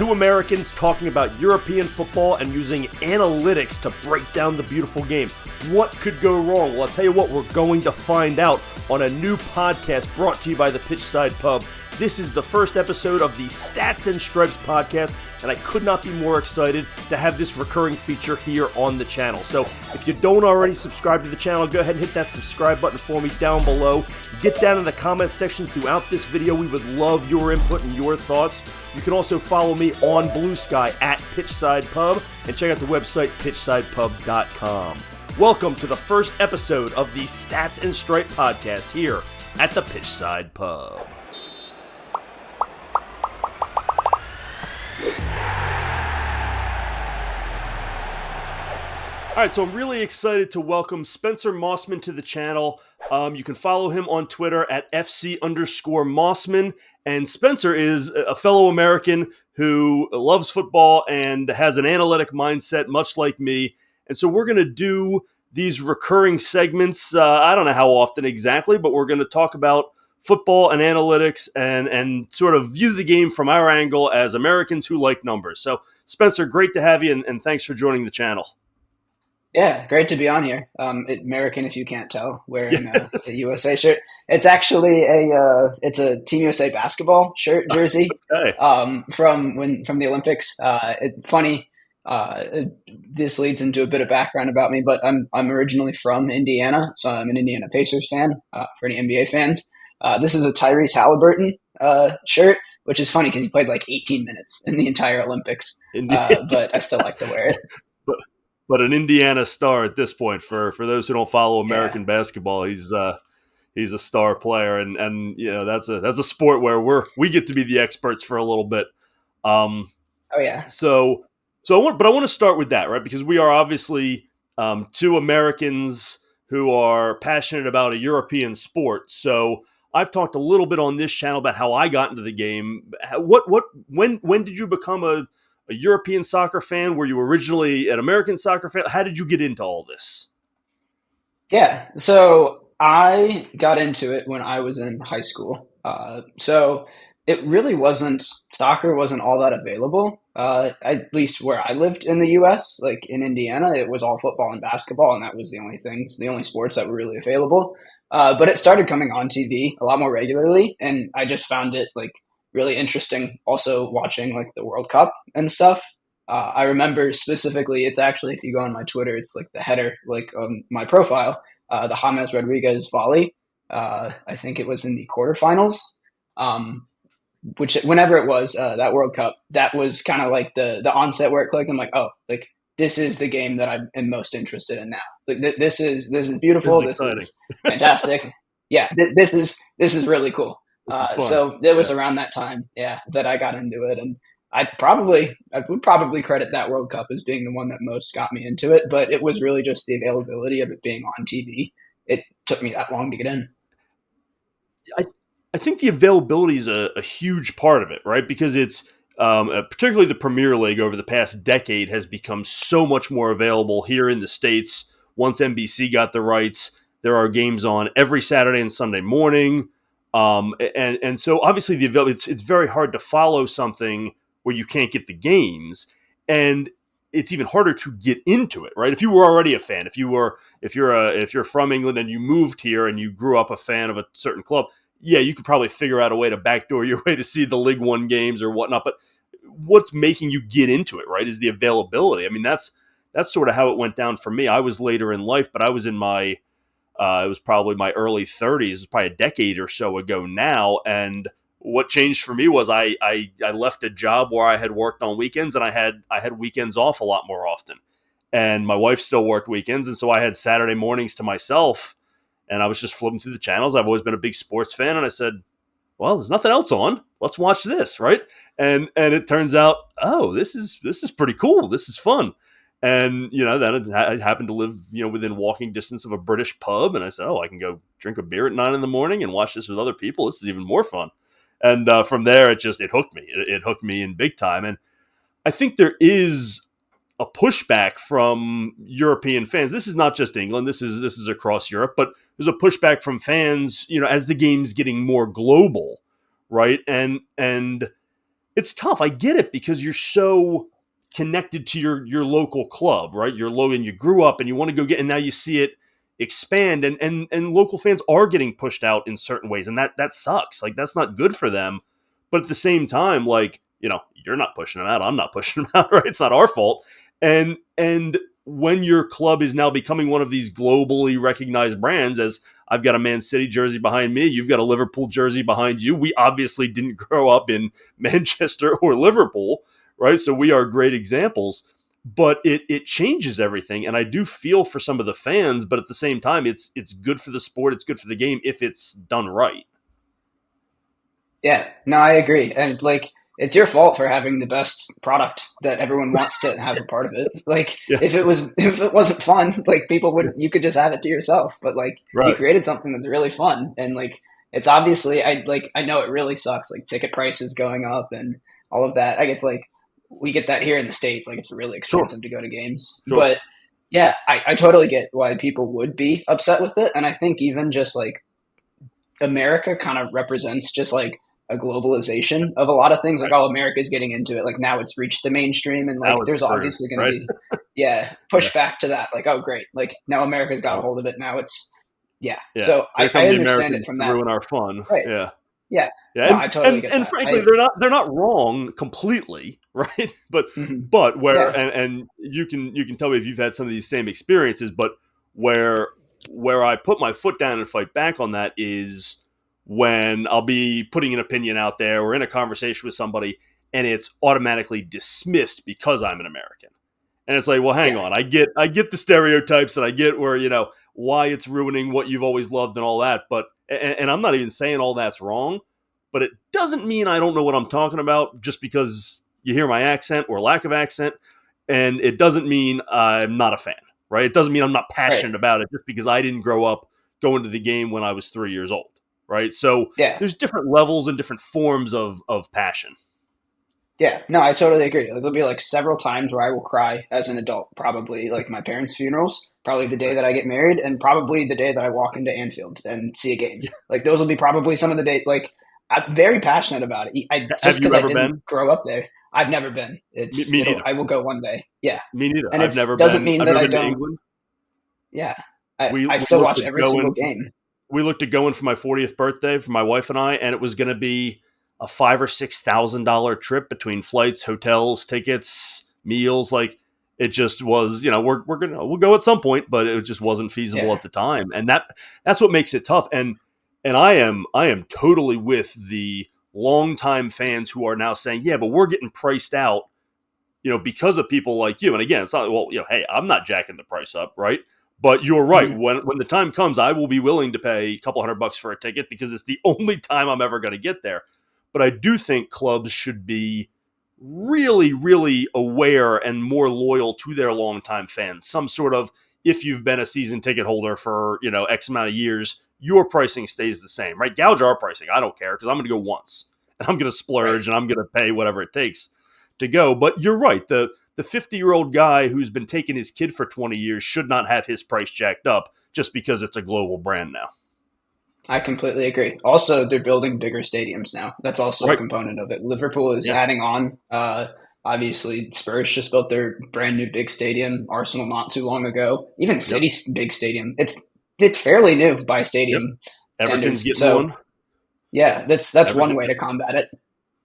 Two Americans talking about European football and using analytics to break down the beautiful game. What could go wrong? Well, I'll tell you what, we're going to find out on a new podcast brought to you by the Pitchside Pub. This is the first episode of the Stats and Stripes podcast, and I could not be more excited to have this recurring feature here on the channel. So if you don't already subscribe to the channel, go ahead and hit that subscribe button for me down below. Get down in the comments section throughout this video. We would love your input and your thoughts. You can also follow me on Blue Sky at Pitchside Pub and check out the website pitchsidepub.com. Welcome to the first episode of the Stats and Stripe podcast here at the Pitchside Pub. All right, so I'm really excited to welcome Spencer Mossman to the channel. You can follow him on Twitter at FC_Mossman. And Spencer is a fellow American who loves football and has an analytic mindset, much like me. And so we're going to do these recurring segments. I don't know how often exactly, but we're going to talk about football and analytics and sort of view the game from our angle as Americans who like numbers. So, Spencer, great to have you, and thanks for joining the channel. Yeah, great to be on here. American, if you can't tell, wearing a USA shirt. It's actually it's a Team USA basketball shirt jersey. Okay. From the Olympics. Funny. This leads into a bit of background about me, but I'm originally from Indiana, so I'm an Indiana Pacers fan. For any NBA fans, this is a Tyrese Halliburton shirt, which is funny because he played like 18 minutes in the entire Olympics. But I still like to wear it. But an Indiana star at this point. For those who don't follow American basketball, he's a star player, and you know that's a sport where we get to be the experts for a little bit. So I want to start with that, right? Because we are obviously two Americans who are passionate about a European sport. So I've talked a little bit on this channel about how I got into the game. When did you become a European soccer fan? Were you originally an American soccer fan? How did you get into all this? Yeah, so I got into it when I was in high school. So it really soccer wasn't all that available, at least where I lived in the U.S. Like in Indiana, it was all football and basketball, and that was the only sports that were really available. But it started coming on TV a lot more regularly, and I just found it like really interesting also watching like the World Cup and stuff. I remember specifically, it's actually, if you go on my Twitter, it's like the header, like my profile, the James Rodriguez volley. I think it was in the quarterfinals, which whenever it was, that World Cup, that was kind of like the onset where it clicked. I'm like, oh, like this is the game that I am most interested in now. Like this is beautiful. This is fantastic. Yeah, this is really cool. So it was around that time, that I got into it, and I would probably credit that World Cup as being the one that most got me into it. But it was really just the availability of it being on TV. It took me that long to get in. I think the availability is a huge part of it, right? Because it's particularly the Premier League over the past decade has become so much more available here in the States. Once NBC got the rights, there are games on every Saturday and Sunday morning. And so obviously it's very hard to follow something where you can't get the games, and it's even harder to get into it, right? If you were already a fan, if you're from England and you moved here and you grew up a fan of a certain club, you could probably figure out a way to backdoor your way to see the League One games or whatnot. But what's making you get into it, right, is the availability. I mean, that's sort of how it went down for me. I was later in life, but I was in my it was probably my early 30s. It was probably a decade or so ago now. And what changed for me was I left a job where I had worked on weekends, and I had weekends off a lot more often. And my wife still worked weekends, and so I had Saturday mornings to myself, and I was just flipping through the channels. I've always been a big sports fan, and I said, well, there's nothing else on. Let's watch this, right? And it turns out, oh, this is pretty cool. This is fun. And, then I happened to live, within walking distance of a British pub. And I said, I can go drink a beer at 9 a.m. and watch this with other people. This is even more fun. And from there, it hooked me. It hooked me in big time. And I think there is a pushback from European fans. This is not just England. This is across Europe. But there's a pushback from fans, as the game's getting more global, right? And it's tough. I get it because you're so connected to your local club, right? Your low, and you grew up and you want to go get, and now you see it expand, and local fans are getting pushed out in certain ways, and that sucks. Like that's not good for them. But at the same time, like, you're not pushing them out. I'm not pushing them out, right? It's not our fault. And when your club is now becoming one of these globally recognized brands, as I've got a Man City jersey behind me, you've got a Liverpool jersey behind you. We obviously didn't grow up in Manchester or Liverpool, right? So we are great examples, but it changes everything. And I do feel for some of the fans, but at the same time, it's good for the sport. It's good for the game if it's done right. Yeah, no, I agree. And like, it's your fault for having the best product that everyone wants to have a part of it. Like, Yeah, if it wasn't fun, like people would, you could just have it to yourself. But like, you right. created something that's really fun, and like, it's obviously, I know it really sucks, like ticket prices going up and all of that. I guess like we get that here in the States, like it's really Sure, expensive to go to games. sure. But yeah, I totally get why people would be upset with it, and I think even just like America kind of represents just like a globalization of a lot of things. Like, Right. oh, America's getting into it. Like now it's reached the mainstream, and like Now it's there's true, obviously going to right? be, yeah, Yeah. pushback to that. Like, oh, great. Like now America's got a Oh, hold of it. Now it's, yeah. yeah. So Here I come the understand it Americans from to that. ruin our fun. Right. Yeah. Yeah. Yeah, No, and I totally and get and that. frankly, they're not wrong completely, right? But Mhm. but where, Yeah. and you can tell me if you've had some of these same experiences, but where I put my foot down and fight back on that is when I'll be putting an opinion out there or in a conversation with somebody, and it's automatically dismissed because I'm an American. And it's like, well, hang Yeah. on. I get the stereotypes, and I get where, why it's ruining what you've always loved and all that. But and I'm not even saying all that's wrong, but it doesn't mean I don't know what I'm talking about just because you hear my accent or lack of accent, and it doesn't mean I'm not a fan, right? It doesn't mean I'm not Right. passionate about it just because I didn't grow up going to the game when I was 3 years old, right? So Yeah. there's different levels and different forms of passion. Yeah, no, I totally agree. Like, there'll be like several times where I will cry as an adult, probably like my parents' funerals, probably the day Right. that I get married, and probably the day that I walk into Anfield and see a game. Like those will be probably some of the days. Like I'm very passionate about it. I Have just you because I ever didn't been? grow up there. I've never been. Me, It's me it'll neither. I will go one day. Yeah, Me neither. and I've it's never doesn't been. mean I've that never I been to don't. England. Yeah, I We I we still looked watch at every single going. game. We looked at going for my 40th birthday for my wife and I, and it was going to be a $5,000 or $6,000 trip between flights, hotels, tickets, meals. Like it just was. We'll go at some point, but it just wasn't feasible Yeah, at the time, and that's what makes it tough. And I am totally with the longtime fans who are now saying, yeah, but we're getting priced out, because of people like you. And again, it's not, well, hey, I'm not jacking the price up, right? But you're right. hmm When the time comes, I will be willing to pay a couple $100 for a ticket because it's the only time I'm ever going to get there. But I do think clubs should be really, really aware and more loyal to their longtime fans. Some sort of, if you've been a season ticket holder for, X amount of years, your pricing stays the same, right? Gouge our pricing. I don't care because I'm going to go once and I'm going to right. splurge and I'm going to pay whatever it takes to go. But you're right. The 50-year-old guy who's been taking his kid for 20 years should not have his price jacked up just because it's a global brand now. I completely agree. Also, they're building bigger stadiums now. That's also a Right. component of it. Liverpool is Yeah. adding on. Obviously, Spurs just built their brand new big stadium. Arsenal not too long ago. Even Yep. City's big stadium. It's fairly new by Yep. stadium Everton's standards. getting So one. yeah, that's one Everton. way to combat it.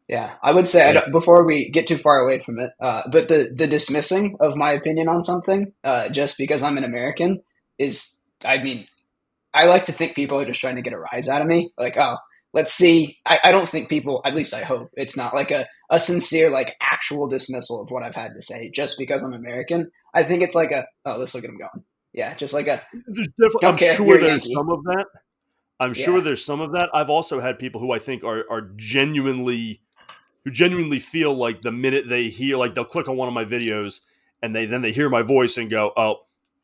Yeah, I would say Yeah. before we get too far away from it, but the dismissing of my opinion on something just because I'm an American is, I mean, I like to think people are just trying to get a rise out of me. Like, oh, let's see. I don't think people, at least I hope, it's not like a sincere, like actual dismissal of what I've had to say just because I'm American. I think it's like oh, let's look at him going. Yeah, just like I'm don't care. sure You're a there's Yankee. some of that. I'm sure Yeah, there's some of that. I've also had people who I think are genuinely who genuinely feel like the minute they hear, like they'll click on one of my videos and they hear my voice and go, "Oh,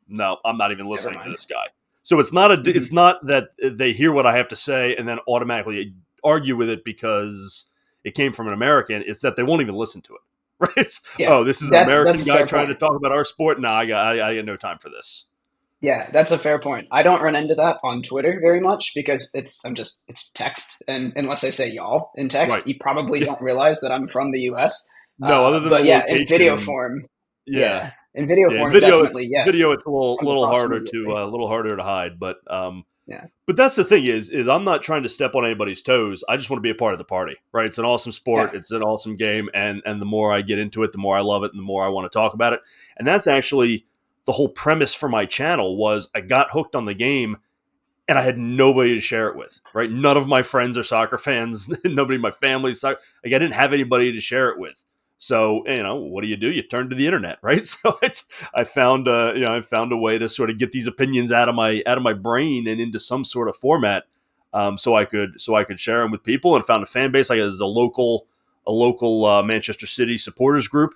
no, I'm not even never listening to mind. this guy." So it's hmm not that they hear what I have to say and then automatically argue with it because it came from an American. It's that they won't even listen to it. Right? Yeah, Oh, this is an that's American a guy fair trying to point. talk about our sport. No, I got no time for this. Yeah, that's a fair point. I don't run into that on Twitter very much because it's text, and unless I say y'all in text, Right. you probably Yeah. don't realize that I'm from the U.S. No, other than the But yeah, in video location. form, Yeah. yeah, in video Yeah. In form, definitely, yeah, video, it's a comes little across harder to immediately. hide. Yeah, But that's the thing is I'm not trying to step on anybody's toes. I just want to be a part of the party, right? It's an awesome sport. yeah. It's an awesome game, and the more I get into it, the more I love it, and the more I want to talk about it. And that's actually the whole premise for my channel was I got hooked on the game, and I had nobody to share it with, right? None of my friends are soccer fans. Nobody in my family is like I didn't have anybody to share it with. So what do? You turn to the internet, right? So I found I found a way to sort of get these opinions out of my brain and into some sort of format, so I could share them with people, and found a fan base. Like there's a local Manchester City supporters group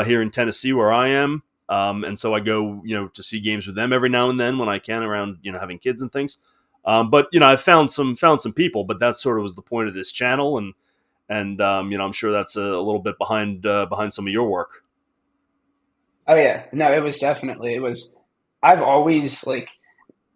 here in Tennessee where I am. And so I go, to see games with them every now and then when I can around, having kids and things. But I found some people, but that sort of was the point of this channel, and I'm sure that's a little bit behind some of your work. Oh yeah, no, it was definitely it was. I've always like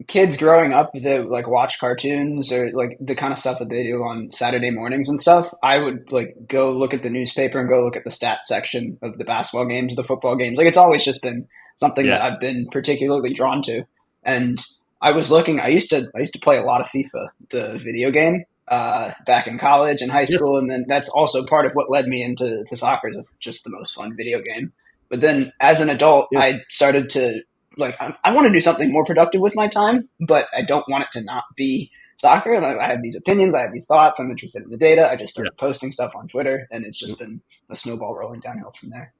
kids growing up that like watch cartoons or like the kind of stuff that they do on Saturday mornings and stuff. I would like go look at the newspaper and go look at the stat section of the basketball games, the football games. Like it's always just been something that Yeah. I've been particularly drawn to. And I was looking. I used to play a lot of FIFA, the video game, back in college and high Yes. school, and then that's also part of what led me into soccer. Is it's just the most fun video game. But then as an adult, Yeah. I started to like I want to do something more productive with my time, but I don't want it to not be soccer. And I have these opinions, I have these thoughts, I'm interested in the data. I just Yeah. started posting stuff on Twitter, and it's just been a snowball rolling downhill from there.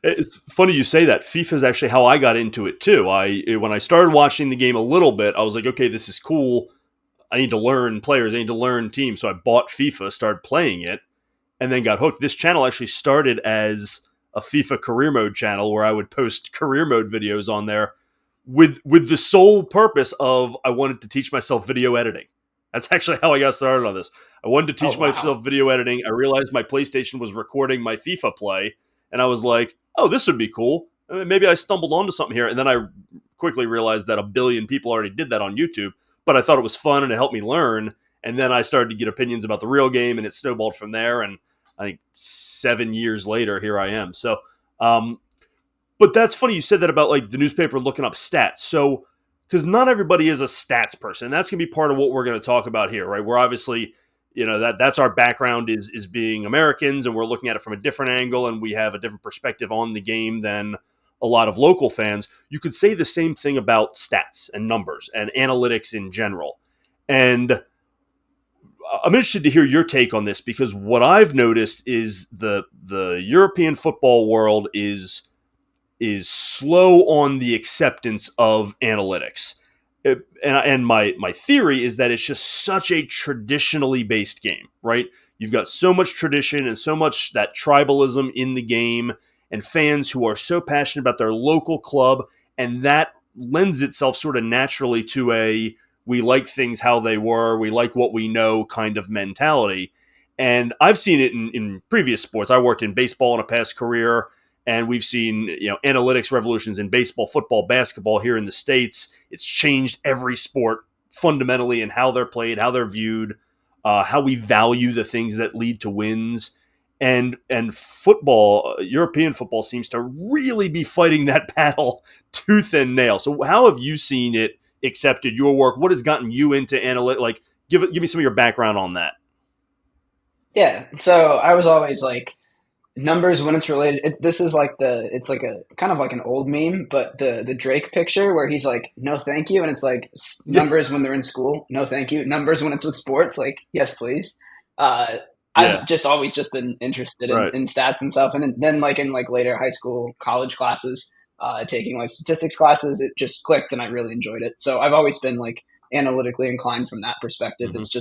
It's funny you say that. FIFA is actually how I got into it too. When I started watching the game a little bit, I was like, okay, this is cool. I need to learn players. I need to learn teams. So I bought FIFA, started playing it, and then got hooked. This channel actually started as a FIFA career mode channel where I would post career mode videos on there with the sole purpose of I wanted to teach myself video editing. That's actually how I got started on this. I wanted to Oh teach wow. myself video editing. I realized my PlayStation was recording my FIFA play, and I was like, "Oh, this would be cool. Maybe I stumbled onto something here." And then I quickly realized that a billion people already did that on YouTube. But I thought it was fun and it helped me learn. And then I started to get opinions about the real game, and it snowballed from there. And I think 7 years later, here I am. So, um, but that's funny you said that about like the newspaper looking up stats. So, because not everybody is a stats person, and that's gonna be part of what we're going to talk about here, right? We're obviously, that's our background is being Americans, and we're looking at it from a different angle, and we have a different perspective on the game than a lot of local fans. You could say the same thing about stats and numbers and analytics in general. And I'm interested to hear your take on this because what I've noticed is the European football world is slow on the acceptance of analytics. And my theory is that it's just such a traditionally based game, right? You've got so much tradition and so much that tribalism in the game, and fans who are so passionate about their local club, and that lends itself sort of naturally to a we like things how they were, we like what we know kind of mentality. And I've seen it in previous sports. I worked in baseball in a past career, and we've seen analytics revolutions in baseball, football, basketball here in the States. It's changed every sport fundamentally in how they're played, how they're viewed, how we value the things that lead to wins. And football, European football, seems to really be fighting that battle tooth and nail. So how have you seen it accepted? Your work, what has gotten you into analytics? Like, give me some of your background on that. Yeah. So I was always like numbers when it's related. This is like it's like a kind of like an old meme, but the Drake picture where he's like, no, thank you. And it's like Yeah, numbers when they're in school. No, thank you. Numbers when it's with sports. Like, yes, please. Uh, I've yeah, just always just been interested right. in stats and stuff. And then like in like later high school, college classes, taking like statistics classes, it just clicked and I really enjoyed it. So I've always been like analytically inclined from that perspective. Mm-hmm.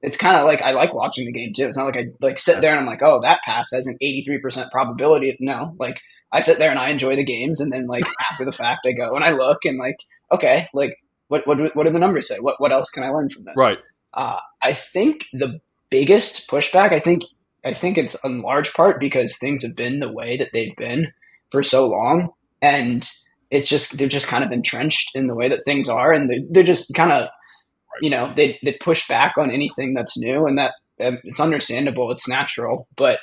It's kind of like I like watching the game too. It's not like I like sit Yeah, there and I'm like, oh, that pass has an 83% probability. No, like I sit there and I enjoy the games, and then like after the fact, I go and I look and like, okay, like what do the numbers say? What else can I learn from this? right. I think the biggest pushback, I think it's in large part because things have been the way that they've been for so long, and it's just they're just kind of entrenched in the way that things are, and they're just kind of they push back on anything that's new, and that it's understandable, it's natural, but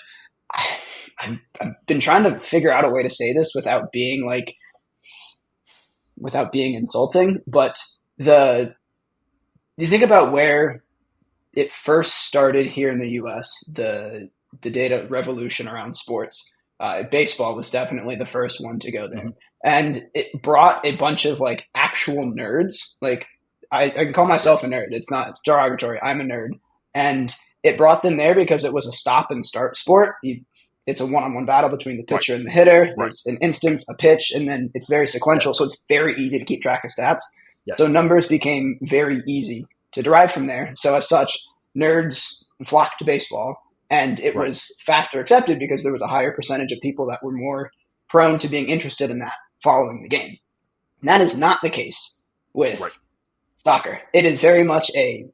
I, I've been trying to figure out a way to say this without being insulting, but the you think about where it first started here in the U.S. The data revolution around sports. Baseball was definitely the first one to go there, Mhm. and it brought a bunch of like actual nerds. Like I can call myself a Yes. nerd. It's derogatory. I'm a nerd, and it brought them there because it was a stop and start sport. It's a one-on-one battle between the Right. pitcher and the hitter. Right. There's an instance, a pitch, and then it's very sequential, so Yes. it's very easy to keep track of stats. So Yes. numbers became very easy to derive from there. So as such, nerds flocked to baseball, and it Right. was faster accepted because there was a higher percentage of people that were more prone to being interested in that following the game. And that is not the case Right. with soccer. It is very much a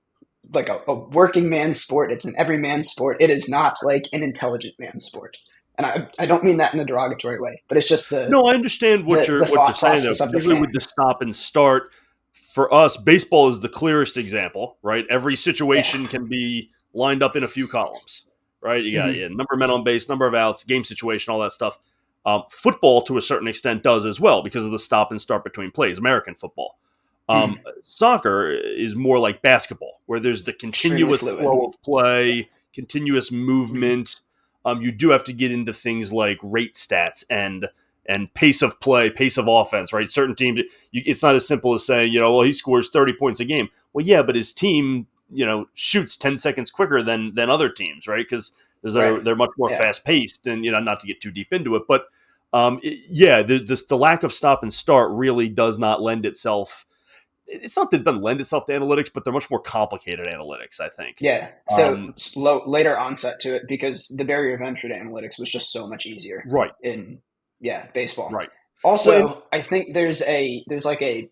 working man's sport. It's an every man's sport. It is not like an intelligent man's sport. And I don't mean that in a derogatory way, but it's just No, I understand the what you're thought saying though, process of the particularly with fan. the stop and start. For us, baseball is the clearest example, right? Every Yeah. situation can be lined up in a few columns, right? You got Mm-hmm. number of men on base, number of outs, game situation, all that stuff. Football, to a certain extent, does as well because of the stop and start between plays. American football. Mm-hmm. Soccer is more like basketball, where there's the Extremely continuous fluid. flow of play, continuous Mm-hmm. movement. You do have to get into things like rate stats and pace of play, pace of offense, right? Certain teams, it's not as simple as saying, well, he scores 30 points a game. Well, yeah, but his team, shoots 10 seconds quicker than other teams, right? Because Right. they're much more Yeah. fast paced, and not to get too deep into it, but yeah, the lack of stop and start really does not lend itself. It's not that it doesn't lend itself to analytics, but they're much more complicated analytics, I think. Yeah. So Um, later onset to it because the barrier of entry to analytics was just so much easier right, in baseball. right. Well, and, Also, I think there's like a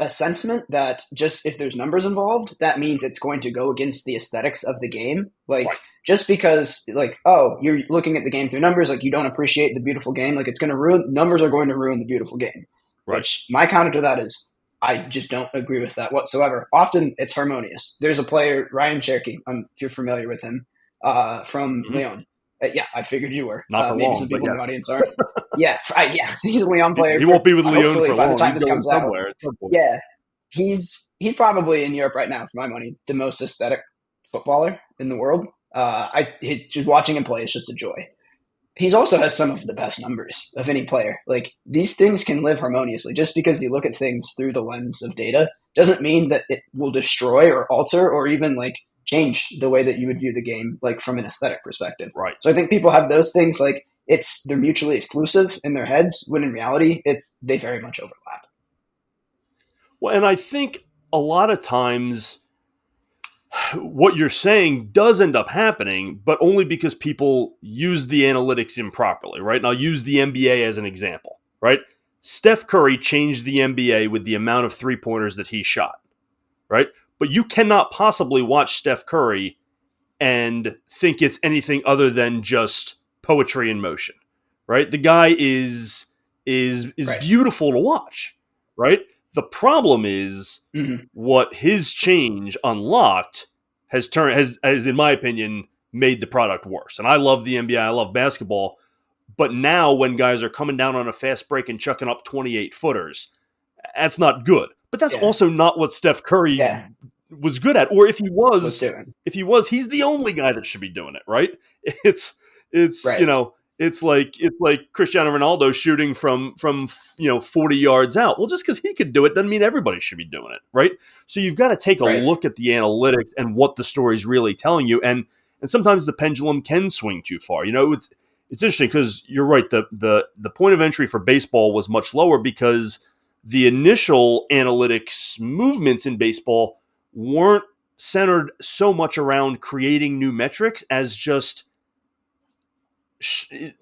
sentiment that just if there's numbers involved, that means it's going to go against the aesthetics of the game. Like right, just because like, oh, you're looking at the game through numbers, like you don't appreciate the beautiful game, like it's going to ruin numbers are going to ruin the beautiful game. right. Which my counter to that is I just don't agree with that whatsoever. Often it's harmonious. There's a player, Ryan Cherky, if you're familiar with him, from Hmm. Leon. Yeah, I figured you were. Not for Maybe long, some but people in the yes. audience aren't. Yeah, he's a Leon player He for won't be with Leon hopefully for by the long. time He's this going comes out. somewhere at some point. Yeah, he's probably in Europe right now, for my money, the most aesthetic footballer in the world. Just watching him play is just a joy. He's also has some of the best numbers of any player. Like these things can live harmoniously. Just because you look at things through the lens of data doesn't mean that it will destroy or alter or even like change the way that you would view the game, like from an aesthetic perspective. Right. So I think people have those things like they're mutually exclusive in their heads when in reality they very much overlap. Well, and I think a lot of times what you're saying does end up happening, but only because people use the analytics improperly, right? And I'll use the NBA as an example, right? Steph Curry changed the NBA with the amount of 3-pointers that he shot, right? But you cannot possibly watch Steph Curry and think it's anything other than just poetry in motion, right? The guy is Right. beautiful to watch, right? The problem is Mm-hmm. what his change unlocked has in my opinion made the product worse. And I love the NBA, I love basketball, but now when guys are coming down on a fast break and chucking up 28 footers, that's not good. But that's Yeah. also not what Steph Curry Yeah. was good at. Or Was doing. if he was, he's the only guy that should be doing it, right? It's it's Right. it's like Cristiano Ronaldo shooting from 40 yards out. Well, just because he could do it doesn't mean everybody should be doing it, right? So you've got to take a Right. look at the analytics and what the story's really telling you, and sometimes the pendulum can swing too far. It's interesting because you're right. The point of entry for baseball was much lower because the initial analytics movements in baseball weren't centered so much around creating new metrics as just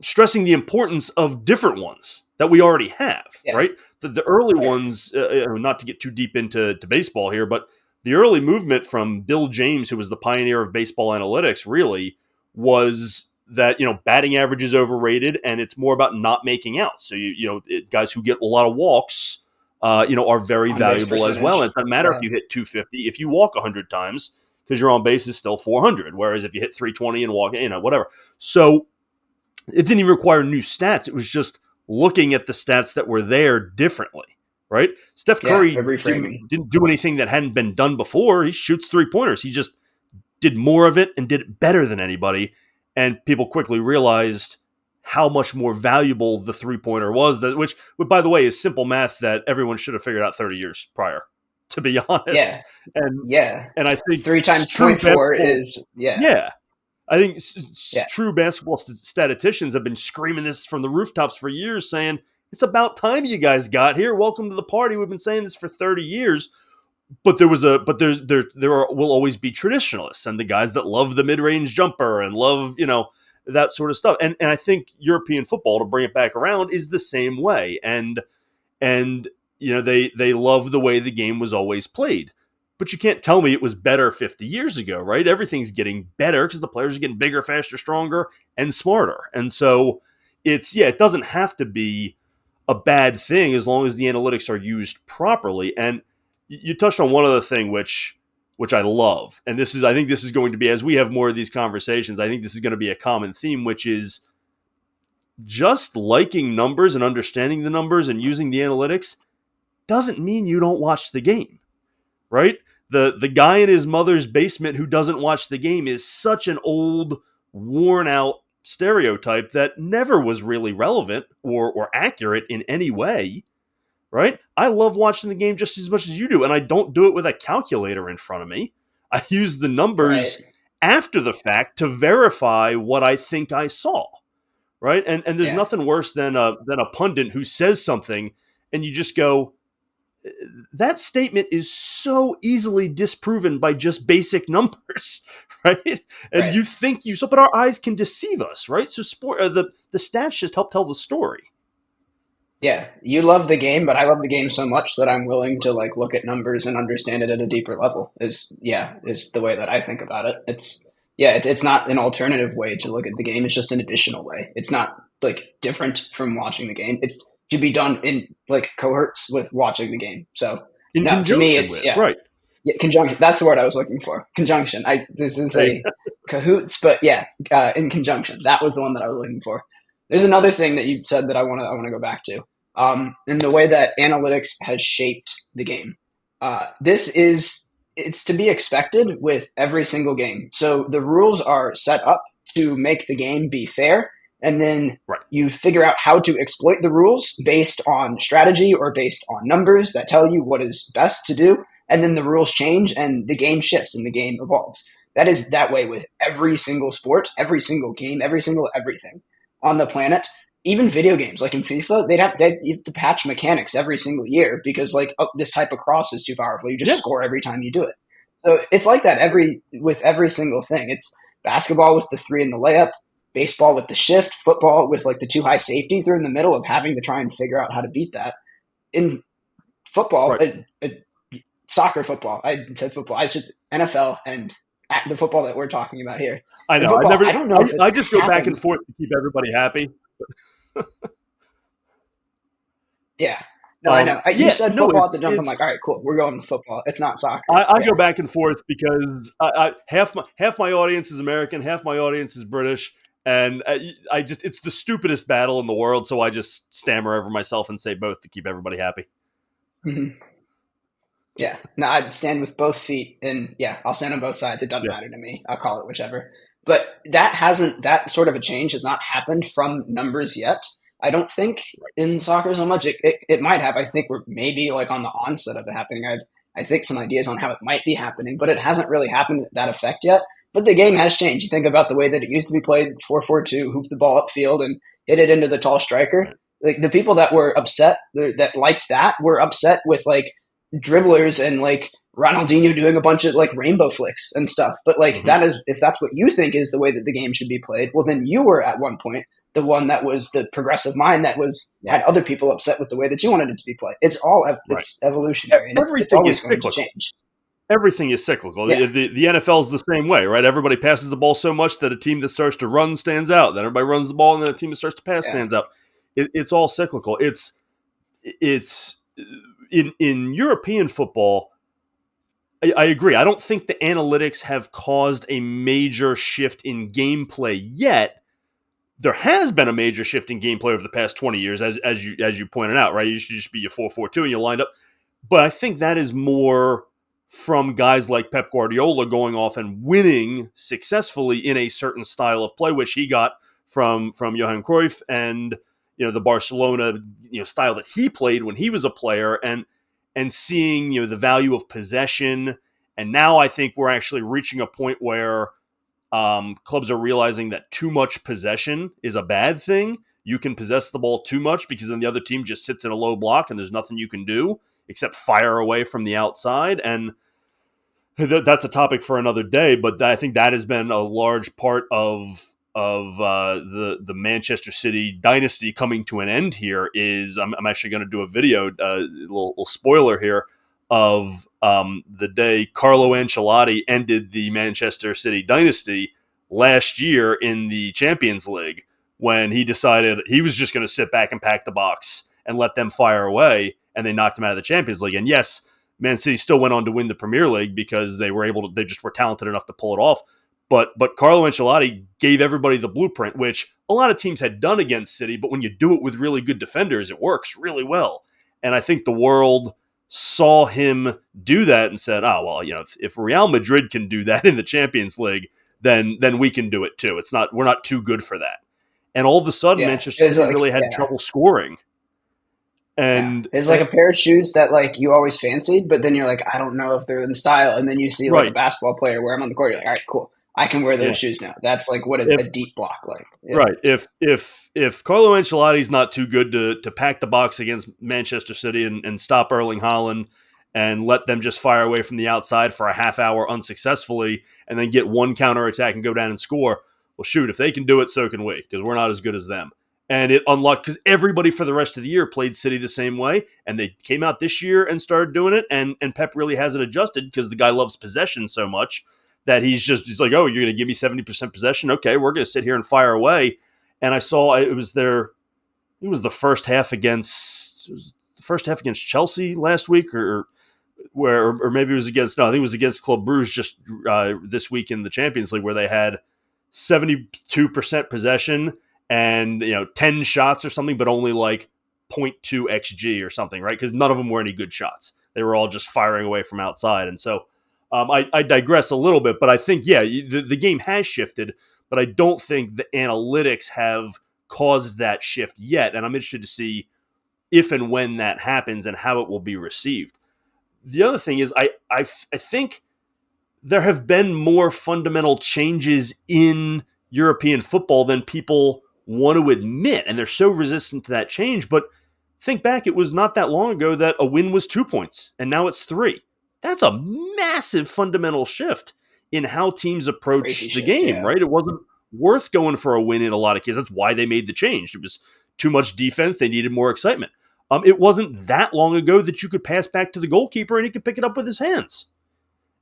stressing the importance of different ones that we already have, Yeah. right? The early Right. ones, not to get too deep into baseball here, but the early movement from Bill James, who was the pioneer of baseball analytics, really was that batting average is overrated, and it's more about not making out. So guys who get a lot of walks, are very On base valuable as well. percentage. And it doesn't matter if Yeah. you hit 250 if you walk 100 times, because your on base is still 400. Whereas if you hit 320 and walk, whatever. So it didn't even require new stats. It was just looking at the stats that were there differently, right? Steph Yeah. Curry A reframing. didn't do anything that hadn't been done before. He shoots 3-pointers. He just did more of it and did it better than anybody. And people quickly realized how much more valuable the 3-pointer was, which, by the way, is simple math that everyone should have figured out 30 years prior, to be honest. Yeah. And Yeah. and I think 3 times true 0.4 basketball, is, yeah. yeah, I think Yeah. true basketball statisticians have been screaming this from the rooftops for years, saying it's about time you guys got here. Welcome to the party. We've been saying this for 30 years. But there will always be traditionalists and the guys that love the mid-range jumper and love that sort of stuff. And I think European football, to bring it back around, is the same way. And they love the way the game was always played. But you can't tell me it was better 50 years ago, right? Everything's getting better because the players are getting bigger, faster, stronger, and smarter. And so it doesn't have to be a bad thing as long as the analytics are used properly. And you touched on one other thing, which I love, and I think this is going to be, as we have more of these conversations, I think this is going to be a common theme, which is just liking numbers and understanding the numbers and using the analytics doesn't mean you don't watch the game, right? The guy in his mother's basement who doesn't watch the game is such an old, worn out stereotype that never was really relevant or accurate in any way. Right? I love watching the game just as much as you do, and I don't do it with a calculator in front of me. I use the numbers Right. after the fact to verify what I think I saw. Right? And there's Yeah. nothing worse than a pundit who says something and you just go, that statement is so easily disproven by just basic numbers, right? And Right. you think but our eyes can deceive us, right? So the stats just help tell the story. Yeah, you love the game, but I love the game so much that I'm willing to like look at numbers and understand it at a deeper level. Is the way that I think about it. It's not an alternative way to look at the game. It's just an additional way. It's not like different from watching the game. It's to be done in like cohorts with watching the game. So In no, to me, conjunction it's with, right. Yeah, conjunction. That's the word I was looking for. Conjunction. This is a cahoots, but in conjunction. That was the one that I was looking for. There's another thing that you said that I want to go back to, in the way that analytics has shaped the game. It's to be expected with every single game. So the rules are set up to make the game be fair, and then Right. you figure out how to exploit the rules based on strategy or based on numbers that tell you what is best to do, and then the rules change and the game shifts and the game evolves. That is that way with every single sport, every single game, every single everything on the planet. Even video games, like in FIFA, you have to patch mechanics every single year because this type of cross is too powerful. You just score every time you do it. So it's like that with every single thing. It's basketball with the 3 and the layup, baseball with the shift, football with like the 2 high safeties. They're in the middle of having to try and figure out how to beat that. In football, Right. Soccer football, I said football. I should NFL and the football that we're talking about here. I know. Football, I don't know if it's I just go back happened. and forth to keep everybody happy. Yeah. No, I know. You said no, football at the jump. I'm like, all right, cool. We're going with football. It's not soccer. I go back and forth because half my audience is American, half my audience is British, and it's the stupidest battle in the world. So I just stammer over myself and say both to keep everybody happy. Mm-hmm. Yeah. No, I'd stand with both feet, and I'll stand on both sides. It doesn't matter to me. I'll call it whichever. But that sort of a change has not happened from numbers yet. I don't think in soccer so much. It might have. I think we're maybe like on the onset of it happening. I think some ideas on how it might be happening, but it hasn't really happened at that effect yet. But the game has changed. You think about the way that it used to be played, 4-4-2, hoof the ball upfield and hit it into the tall striker. Like the people that were upset, that liked that, were upset with like dribblers and like Ronaldinho doing a bunch of like rainbow flicks and stuff. But like that is, if that's what you think is the way that the game should be played, well then you were at one point the one that was the progressive mind that had other people upset with the way that you wanted it to be played. It's all it's evolutionary, and it's always going to change. everything is cyclical. Yeah, The NFL is the same way, right? Everybody passes the ball so much that a team that starts to run stands out. Then everybody runs the ball, and then a team that starts to pass yeah, stands out. It's all cyclical. It's in European football. I agree. I don't think the analytics have caused a major shift in gameplay yet. There has been a major shift in gameplay over the past 20 years, as you pointed out, right? You should just be a 4-4-2 and you lined up. But I think that is more from guys like Pep Guardiola going off and winning successfully in a certain style of play, which he got from Johan Cruyff and the Barcelona style that he played when he was a player, and seeing the value of possession. And now I think we're actually reaching a point where clubs are realizing that too much possession is a bad thing. You can possess the ball too much because then the other team just sits in a low block and there's nothing you can do except fire away from the outside. And that's a topic for another day. But I think that has been a large part of the Manchester City dynasty coming to an end. Here is I'm actually going to do a video, little spoiler here, of the day Carlo Ancelotti ended the Manchester City dynasty last year in the Champions League, when he decided he was just going to sit back and pack the box and let them fire away, and they knocked him out of the Champions League. And yes, Man City still went on to win the Premier League because they just were talented enough to pull it off. But Carlo Ancelotti gave everybody the blueprint, which a lot of teams had done against City, but when you do it with really good defenders, it works really well. And I think the world saw him do that and said, "Oh well, if Real Madrid can do that in the Champions League, then we can do it too. We're not too good for that." And all of a sudden, yeah. Manchester It's City like, really had yeah, trouble scoring. yeah. And It's like a pair of shoes that like you always fancied, but then you're like, I don't know if they're in style. And then you see like a right, basketball player wear them on the court. You're like, all right, cool. I can wear those yeah. shoes now. That's like what a If deep block like. Yeah, Right. If Carlo Ancelotti's not too good to pack the box against Manchester City and stop Erling Haaland and let them just fire away from the outside for a half hour unsuccessfully and then get one counterattack and go down and score, well, shoot, if they can do it, so can we, because we're not as good as them. And it unlocked, because everybody for the rest of the year played City the same way, and they came out this year and started doing it, and Pep really hasn't adjusted because the guy loves possession so much that he's like, oh, you're going to give me 70% possession? Okay, we're going to sit here and fire away. And I saw it was the first half against Chelsea last week, or maybe it was against, no, I think it was against Club Brugge just this week in the Champions League, where they had 72% possession and 10 shots or something, but only like 0.2 xg or something, right? Because none of them were any good shots. They were all just firing away from outside. And so I digress a little bit, but I think, yeah, the game has shifted, but I don't think the analytics have caused that shift yet. And I'm interested to see if and when that happens and how it will be received. The other thing is, I think there have been more fundamental changes in European football than people want to admit, and they're so resistant to that change. But think back, it was not that long ago that a win was 2 points, and now it's 3. That's a massive fundamental shift in how teams crazy approach the shift. game, Yeah, right? It wasn't worth going for a win in a lot of cases. That's why they made the change. It was too much defense. They needed more excitement. It wasn't that long ago that you could pass back to the goalkeeper and he could pick it up with his hands.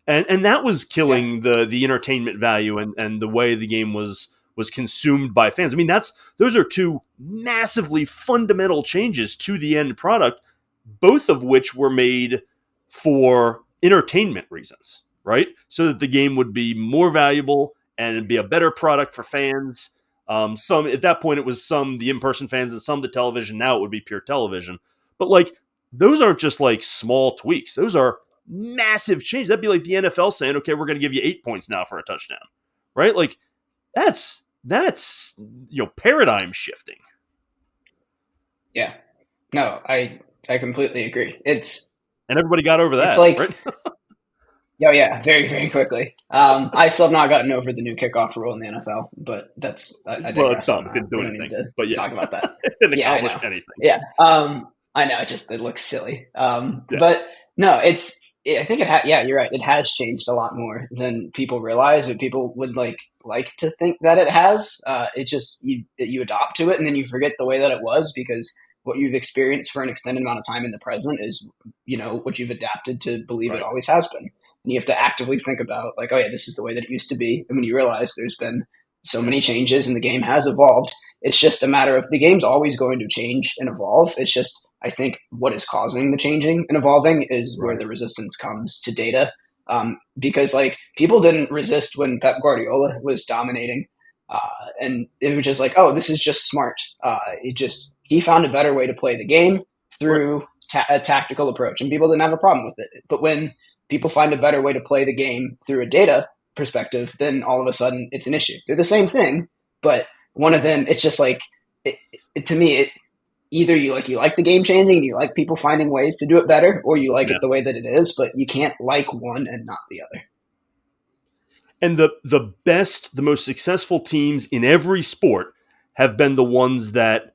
And that was yeah, killing the entertainment value and the way the game was consumed by fans. I mean, those are two massively fundamental changes to the end product, both of which were made for entertainment reasons, right? So that the game would be more valuable and be a better product for fans. Some at that point it was some the in-person fans and some the television. Now it would be pure television. But like those aren't just like small tweaks. Those are massive change. That'd be like the NFL saying, "Okay, we're going to give you 8 points now for a touchdown," right? Like that's paradigm shifting. yeah. No, I completely agree. And everybody got over It's that, like, right? oh yeah, very very quickly. I still have not gotten over the new kickoff rule in the NFL, but I Well, it's digress on dumb. It that. didn't do We don't need anything. to But yeah, talk about that. it didn't Yeah, I accomplish know. anything. Yeah, I know. It looks silly. Yeah. But no, I think yeah, you're right. It has changed a lot more than people realize. Or people would like to think that it has. It just you adopt to it, and then you forget the way that it was because what you've experienced for an extended amount of time in the present is what you've adapted to believe it Right. always has been. and you have to actively think about like, oh yeah, this is the way that it used to be. And when you realize there's been so many changes and the game has evolved, it's just a matter of the game's always going to change and evolve. It's just I think what is causing the changing and evolving is where Right. the resistance comes to data. Because like people didn't resist when Pep Guardiola was dominating, and it was just like, oh, this is just smart. He found a better way to play the game Right. through a tactical approach, and people didn't have a problem with it. But when people find a better way to play the game through a data perspective, then all of a sudden it's an issue. They're the same thing, but one of them, it's just like to me, either you like the game changing and you like people finding ways to do it better, or you like it Yeah. the way that it is, but you can't like one and not the other. And the best, the most successful teams in every sport have been the ones that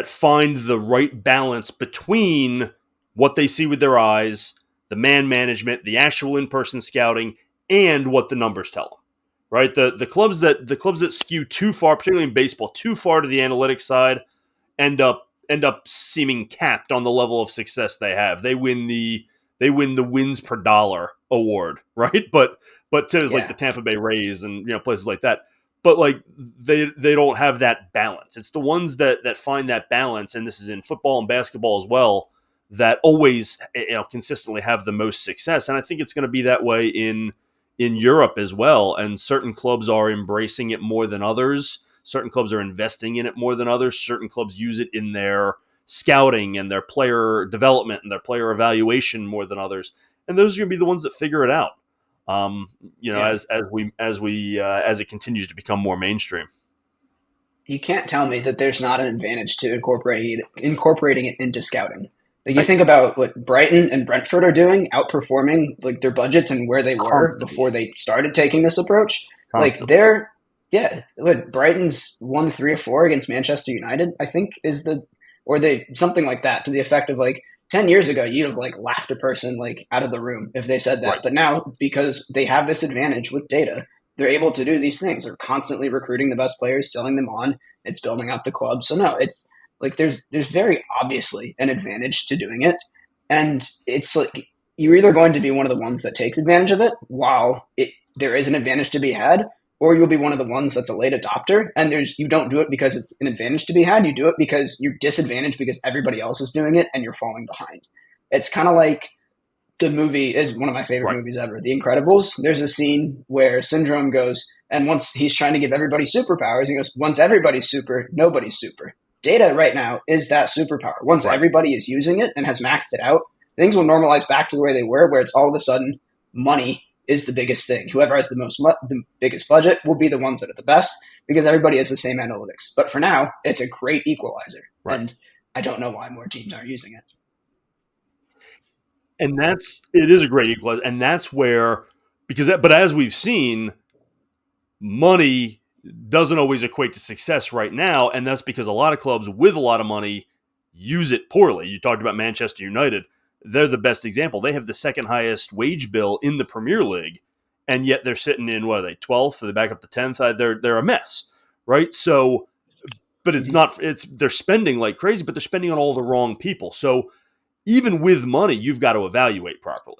find the right balance between what they see with their eyes, the man management, the actual in-person scouting, and what the numbers tell them. Right? The clubs that skew too far, particularly in baseball, too far to the analytics side, end up seeming capped on the level of success they have. They win the wins per dollar award, right? But to like Yeah, the Tampa Bay Rays and places like that. But like they don't have that balance. It's the ones that find that balance, and this is in football and basketball as well, that always consistently have the most success. And I think it's going to be that way in Europe as well. And certain clubs are embracing it more than others. Certain clubs are investing in it more than others. Certain clubs use it in their scouting and their player development and their player evaluation more than others. And those are going to be the ones that figure it out. yeah. As it continues to become more mainstream. You can't tell me that there's not an advantage to incorporating it into scouting. Like you Right. think about what Brighton and Brentford are doing, outperforming like their budgets and where they were Constantly. before they started taking this approach. Like Constantly. they're yeah, what Brighton's won 3 or 4 against Manchester United, I think is the or they something like that to the effect of like 10 years ago you'd have like laughed a person like out of the room if they said that. Right. But now because they have this advantage with data, they're able to do these things. They're constantly recruiting the best players, selling them on. It's building out the club. So no, it's like there's very obviously an advantage to doing it, and it's like you're either going to be one of the ones that takes advantage of it while there is an advantage to be had, or you'll be one of the ones that's a late adopter and you don't do it because it's an advantage to be had. You do it because you're disadvantaged because everybody else is doing it and you're falling behind. It's kind of like the movie is one of my favorite Right. movies ever, The Incredibles. There's a scene where Syndrome goes, and once he's trying to give everybody superpowers, he goes, once everybody's super, nobody's super. Data right now is that superpower. Once Right. everybody is using it and has maxed it out, things will normalize back to the way they were, where it's all of a sudden money is the biggest thing. Whoever has the biggest budget will be the ones that are the best because everybody has the same analytics. But for now, it's a great equalizer, Right. and I don't know why more teams aren't using it. And it is a great equalizer, and that's where but as we've seen, money doesn't always equate to success right now, and that's because a lot of clubs with a lot of money use it poorly. You talked about Manchester United. They're the best example. They have the second highest wage bill in the Premier League, and yet they're sitting in, what are they, 12th? They back up to 10th. They're a mess, right? So, but they're spending like crazy, but they're spending on all the wrong people. So even with money, you've got to evaluate properly,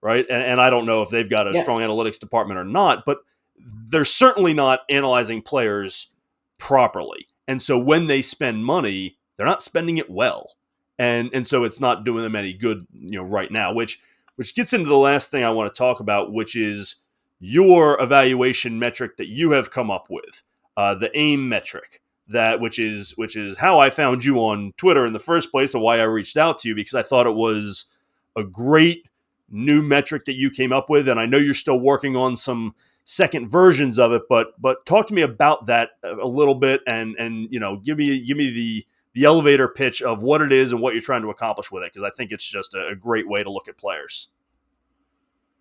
right? And I don't know if they've got a Yeah, strong analytics department or not, but they're certainly not analyzing players properly. And so when they spend money, they're not spending it well. And so it's not doing them any good, right now, which gets into the last thing I want to talk about, which is your evaluation metric that you have come up with, the AIM metric, which is how I found you on Twitter in the first place and why I reached out to you, because I thought it was a great new metric that you came up with. And I know you're still working on some second versions of it, but talk to me about that a little bit, and give me the elevator pitch of what it is and what you're trying to accomplish with it, because I think it's just a great way to look at players.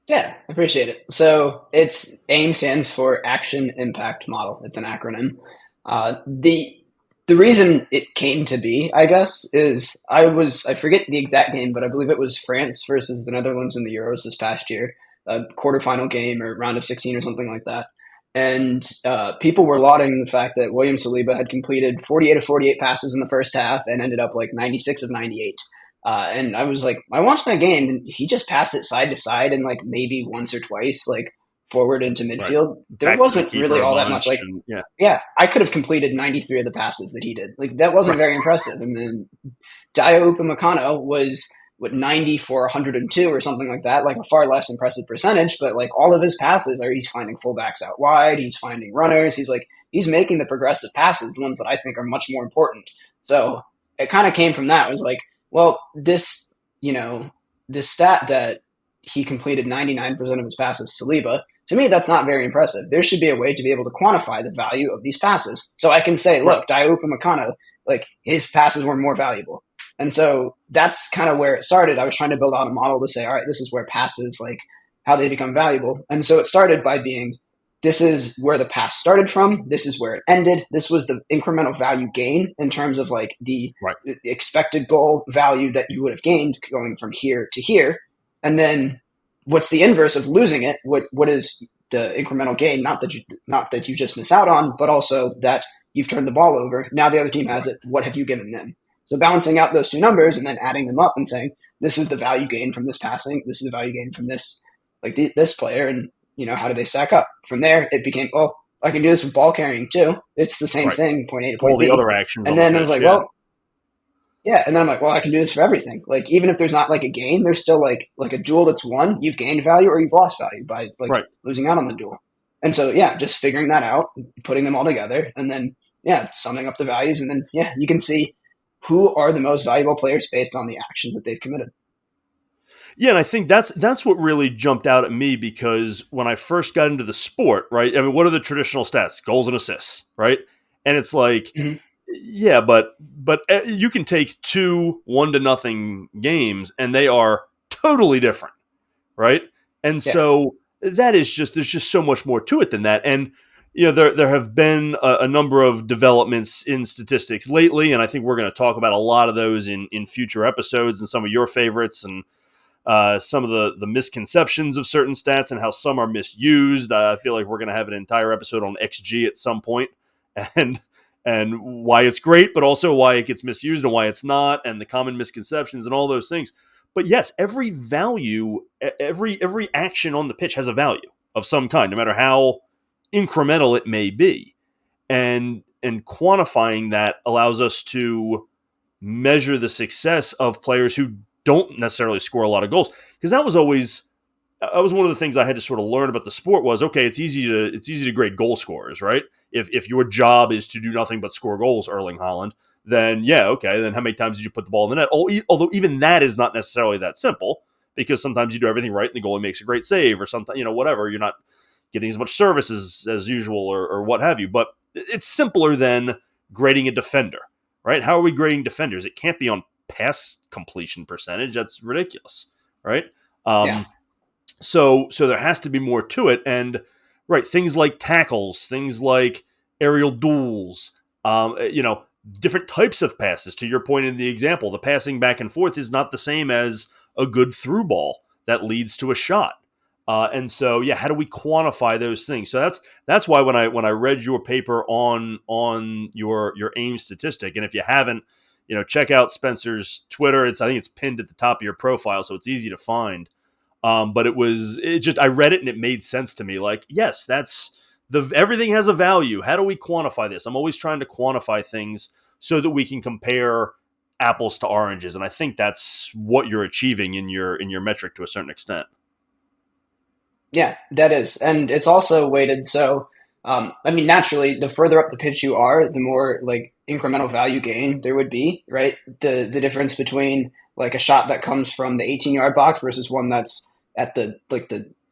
yeah, I appreciate it. So it's AIM stands for Action Impact Model. It's an acronym. The reason it came to be, I guess, is I forget the exact game, but I believe it was France versus the Netherlands in the Euros this past year, a quarterfinal game or round of 16 or something like that. And people were lauding the fact that William Saliba had completed 48 of 48 passes in the first half and ended up like 96 of 98. And I was like, I watched that game, and he just passed it side to side and like maybe once or twice, like forward into Right. midfield. There Back to the wasn't really keeper a all that much. bunch, Like, and yeah, yeah, I could have completed 93 of the passes that he did. Like, that wasn't right, very impressive. And then Dio Upamecano was what 90 for 102 or something like that, like a far less impressive percentage, but like all of his passes are he's finding fullbacks out wide, he's finding runners, he's making the progressive passes, the ones that I think are much more important. So it kind of came from that. It was like, well, this stat that he completed 99% of his passes to Saliba, to me, that's not very impressive. There should be a way to be able to quantify the value of these passes. So I can say, right. look, Dio Upamecano, like his passes were more valuable. And so that's kind of where it started. I was trying to build out a model to say, all right, this is where passes, like how they become valuable. And so it started by being, this is where the pass started from. This is where it ended. This was the incremental value gain in terms of like Right. the expected goal value that you would have gained going from here to here. And then what's the inverse of losing it? What is the incremental gain? Not that you just miss out on, but also that you've turned the ball over. Now the other team has Right. it. What have you given them? So balancing out those two numbers and then adding them up and saying, this is the value gain from this passing. This is the value gain from this, like this player. And, how do they stack up? From there, it became, oh, I can do this with ball carrying too. It's the same Right. thing, point A to All point the B. other actions And on the then I was pitch. like, Yeah. well, yeah. And then I'm like, well, I can do this for everything. Like, even if there's not like a gain, there's still like a duel that's won. You've gained value or you've lost value by like Right. losing out on the duel. And so, yeah, just figuring that out, putting them all together, and then, yeah, summing up the values. And then, yeah, you can see who are the most valuable players based on the actions that they've committed. Yeah, and I think that's what really jumped out at me because when I first got into the sport, right? I mean, what are the traditional stats? Goals and assists, right? And it's like, Mm-hmm. yeah, but you can take two 1-0 games and they are totally different, right? And Yeah. so there's just so much more to it than that. And there have been a number of developments in statistics lately, and I think we're going to talk about a lot of those in future episodes and some of your favorites and some of the misconceptions of certain stats and how some are misused. I feel like we're going to have an entire episode on XG at some point, and why it's great, but also why it gets misused and why it's not, and the common misconceptions and all those things. But yes, every value, every action on the pitch has a value of some kind, no matter how incremental it may be, and quantifying that allows us to measure the success of players who don't necessarily score a lot of goals, because that was one of the things I had to sort of learn about the sport was, okay, it's easy to grade goal scorers, right? If your job is to do nothing but score goals, Erling Haaland, then yeah, okay, then how many times did you put the ball in the net? Although even that is not necessarily that simple, because sometimes you do everything right and the goalie makes a great save or something, whatever, you're not getting as much service as usual or what have you. But it's simpler than grading a defender, right? How are we grading defenders? It can't be on pass completion percentage. That's ridiculous, right? Yeah. So there has to be more to it, and right, things like tackles, things like aerial duels, different types of passes. To your point in the example, the passing back and forth is not the same as a good through ball that leads to a shot. And so, yeah, how do we quantify those things? So that's why when I read your paper on your aim statistic, and if you haven't, check out Spencer's Twitter. I think it's pinned at the top of your profile, so it's easy to find. But I read it and it made sense to me. Like, yes, everything has a value. How do we quantify this? I'm always trying to quantify things so that we can compare apples to oranges. And I think that's what you're achieving in your metric to a certain extent. Yeah, that is. And it's also weighted. So, I mean, naturally, the further up the pitch you are, the more like incremental value gain there would be, right? The difference between like a shot that comes from the 18-yard box versus one that's at the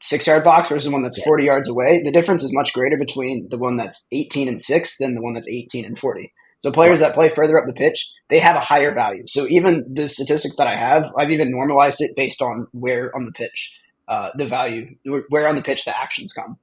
6-yard box versus one that's 40 yards away, the difference is much greater between the one that's 18 and 6 than the one that's 18 and 40. So players Right. that play further up the pitch, they have a higher value. So even the statistic that I have, I've even normalized it based on where on the pitch the value, where on the pitch the actions come.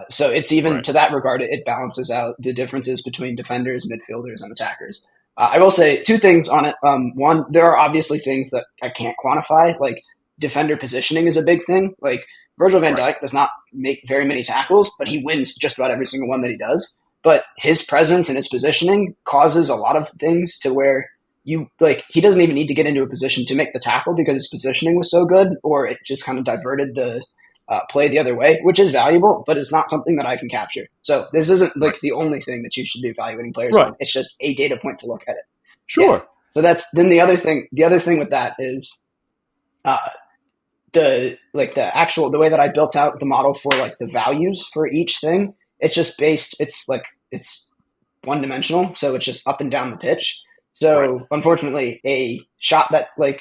So it's even Right. to that regard, it balances out the differences between defenders, midfielders, and attackers. I will say two things on it. One, there are obviously things that I can't quantify, like defender positioning is a big thing. Like Virgil van Right. Dijk does not make very many tackles, but he wins just about every single one that he does. But his presence and his positioning causes a lot of things to where you like he doesn't even need to get into a position to make the tackle because his positioning was so good, or it just kind of diverted the play the other way, which is valuable, but it's not something that I can capture. So this isn't Right. like the only thing that you should be evaluating players Right. on. It's just a data point to look at it. Yeah. Sure. So that's then the other thing. The other thing with that is uh, the actual the way that I built out the model for like the values for each thing. It's just based. It's like it's one dimensional, so it's just up and down the pitch. Right. So unfortunately, a shot that like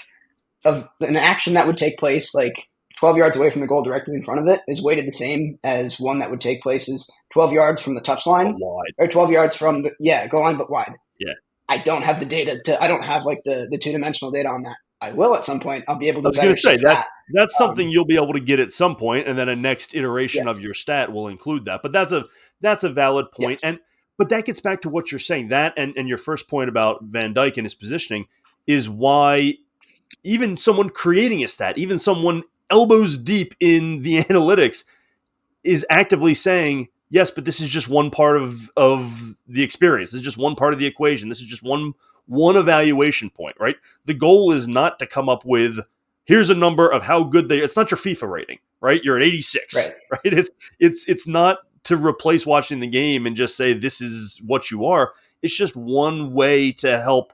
of an action that would take place like 12 yards away from the goal directly in front of it is weighted the same as one that would take place as 12 yards from the But touchline wide. or 12 yards from the goal line but wide. Yeah. I don't have the data to I don't have like the two-dimensional data on that. I will at some point. I'll be able I to was going better to say shape that. that's something Um, you'll be able to get at some point, and then a next iteration of yes. your stat will include that. But that's a valid point, Yes. and but that gets back to what you're saying. That and your first point about Van Dijk and his positioning is why even someone creating a stat, even someone elbows deep in the analytics, is actively saying, yes, but this is just one part of the experience. This is just one part of the equation. This is just one evaluation point, right? The goal is not to come up with here's a number of how good they. It's not your FIFA rating, right? You're at 86, Right. right? It's not to replace watching the game and just say this is what you are. It's just one way to help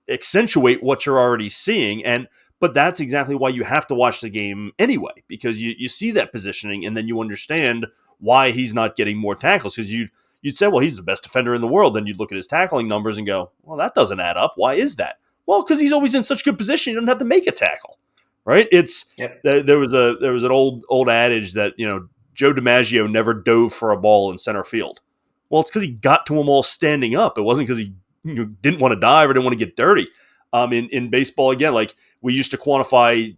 accentuate what you're already seeing. And but that's exactly why you have to watch the game anyway, because you see that positioning and then you understand why he's not getting more tackles. Because you'd say, well, he's the best defender in the world. Then you'd look at his tackling numbers and go, well, that doesn't add up. Why is that? Well, because he's always in such good position, he doesn't have to make a tackle, right? It's Yep. there was an old adage that Joe DiMaggio never dove for a ball in center field. Well, it's because he got to them all standing up. It wasn't because he didn't want to dive or didn't want to get dirty. In baseball, again, like we used to quantify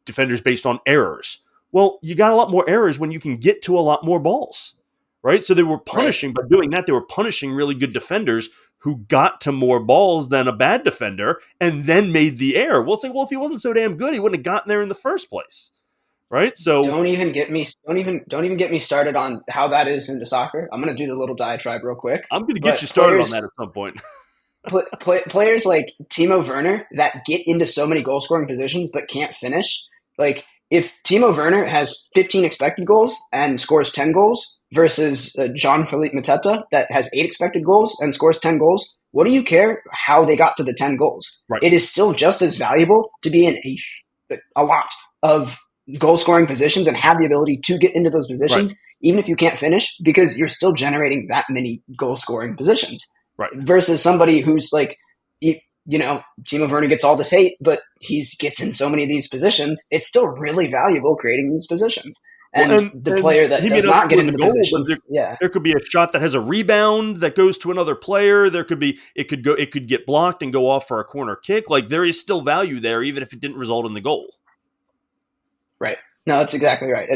defenders based on errors. Well, you got a lot more errors when you can get to a lot more balls, right? So they were Right. punishing by doing that. They were punishing really good defenders who got to more balls than a bad defender and then made the error. We'll say, well, if he wasn't so damn good, he wouldn't have gotten there in the first place, right? So Don't even get me started on how that is into soccer. I'm gonna do the little diatribe real quick. I'm going to get you But started on that at some point. players like Timo Werner that get into so many goal scoring positions but can't finish. Like if Timo Werner has 15 expected goals and scores 10 goals versus Jean-Philippe Mateta that has 8 expected goals and scores 10 goals, what do you care how they got to the 10 goals? Right. It is still just as valuable to be in a lot of goal scoring positions and have the ability to get into those positions, Right. even if you can't finish, because you're still generating that many goal scoring positions. Right. Versus somebody who's like, Timo Werner gets all this hate, but he gets in so many of these positions. It's still really valuable creating these positions. Well, And the player that he may does not not get score into the the goal, but positions, yeah, there could be a shot that has a rebound that goes to another player. There could be it could get blocked and go off for a corner kick. Like there is still value there, even if it didn't result in the goal. right. No, that's exactly right.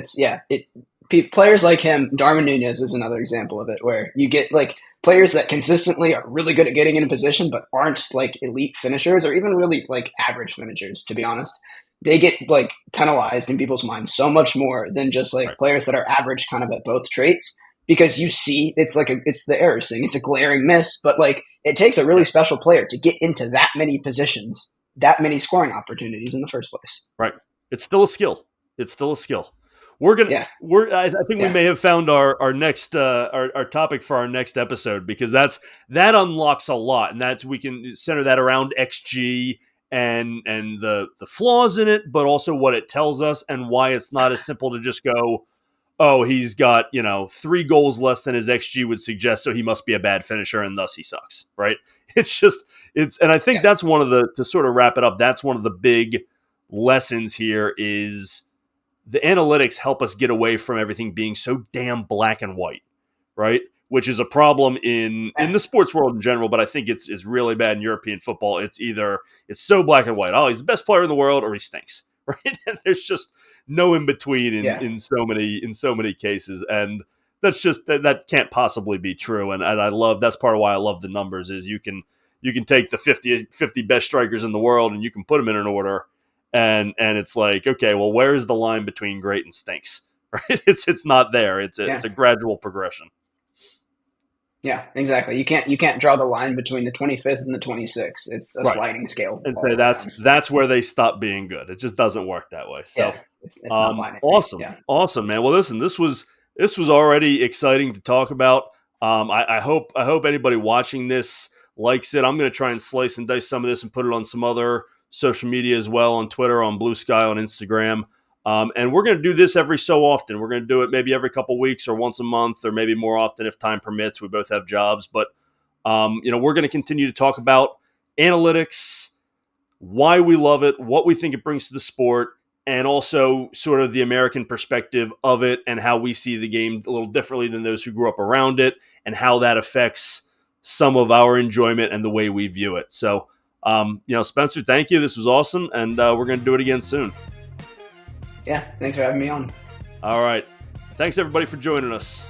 Players like him, Darwin Nunez is another example of it, where you get like players that consistently are really good at getting in a position, but aren't like elite finishers or even really like average finishers, to be honest. They get like penalized in people's minds so much more than just like Right. players that are average kind of at both traits, because you see it's the errors thing. It's a glaring miss, but like it takes a really Yeah. special player to get into that many positions, that many scoring opportunities in the first place. Right. It's still a skill. It's still a skill. We're gonna. Yeah. I think we Yeah. may have found our next our topic for our next episode, because that unlocks a lot, and that's we can center that around XG and the flaws in it, but also what it tells us and why it's not as simple to just go, oh, he's got 3 goals less than his XG would suggest, so he must be a bad finisher and thus he sucks. Right? And I think Yeah. that's one of the to sort of wrap it up. That's one of the big lessons here is the analytics help us get away from everything being so damn black and white, right? Which is a problem in the sports world in general, but I think it's really bad in European football. It's so black and white. Oh, he's the best player in the world, or he stinks, right? And there's just no in between Yeah. in so many cases, and that's just that can't possibly be true. And I love that's part of why I love the numbers is you can take the 50 best strikers in the world and you can put them in an order, and it's like, okay, well, where's the line between great and stinks? Right? It's not there. It's a Yeah. gradual progression. Yeah, exactly. You can't draw the line between the 25th and the 26th. It's a Right. sliding scale And say all around. that's where they stop being good. It just doesn't work that way. So Yeah, it's not binary. awesome, Yeah, awesome, man. Well, listen, this was already exciting to talk about. I hope anybody watching this likes it. I'm going to try and slice and dice some of this and put it on some other social media as well, on Twitter, on Blue Sky, on Instagram. And we're going to do this every so often. We're going to do it maybe every couple weeks or once a month, or maybe more often if time permits. We both have jobs, but we're going to continue to talk about analytics, why we love it, what we think it brings to the sport, and also sort of the American perspective of it and how we see the game a little differently than those who grew up around it, and how that affects some of our enjoyment and the way we view it. So, Spencer, thank you. This was awesome, and we're going to do it again soon. yeah. Thanks for having me on. All right. Thanks, everybody, for joining us.